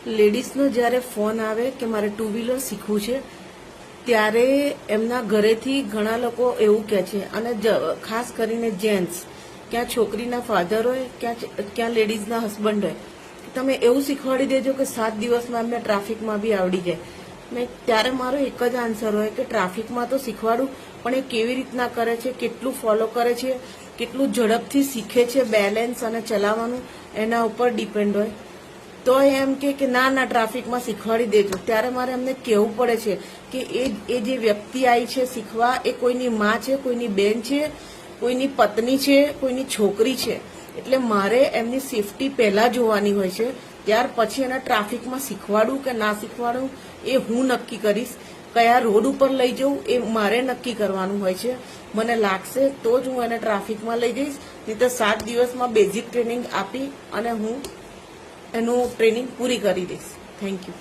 લેડીઝનો જ્યારે ફોન આવે કે મારે ટુ વ્હીલર શીખવું છે ત્યારે એમના ઘરેથી ઘણા લોકો એવું કહે છે, અને ખાસ કરીને જેન્ટ્સ, ક્યાં છોકરીના ફાધર હોય ક્યાં લેડીઝના હસબન્ડ હોય, તમે એવું શીખવાડી દેજો કે 7 દિવસમાં એમને ટ્રાફિકમાં બી આવડી જાય. ત્યારે મારો એક જ આન્સર હોય કે ટ્રાફિકમાં તો શીખવાડું, પણ એ કેવી રીતના કરે છે, કેટલું ફોલો કરે છે, કેટલું ઝડપથી શીખે છે, બેલેન્સ અને ચલાવવાનું એના ઉપર ડિપેન્ડ હોય. તો એમ કે ના ટ્રાફિકમાં શીખવાડી દેજો. ત્યારે મારે એમને કહેવું પડે છે કે એ જે વ્યક્તિ આવી છે શીખવા, એ કોઈની માં છે, કોઈની બેન છે, કોઈની પત્ની છે, કોઈની છોકરી છે. એટલે મારે એમની સેફટી પહેલા જોવાની હોય છે. ત્યાર પછી એને ટ્રાફિકમાં શીખવાડું કે ના શીખવાડું એ હું નક્કી કરીશ. કયા રોડ ઉપર લઈ જવું એ મારે નક્કી કરવાનું હોય છે. મને લાગશે તો જ હું એને ટ્રાફિકમાં લઈ જઈશ, નહીં તો 7 દિવસમાં બેઝિક ટ્રેનિંગ આપી અને હું એનું ટ્રેનિંગ પૂરી કરી દઈશ. Thank you.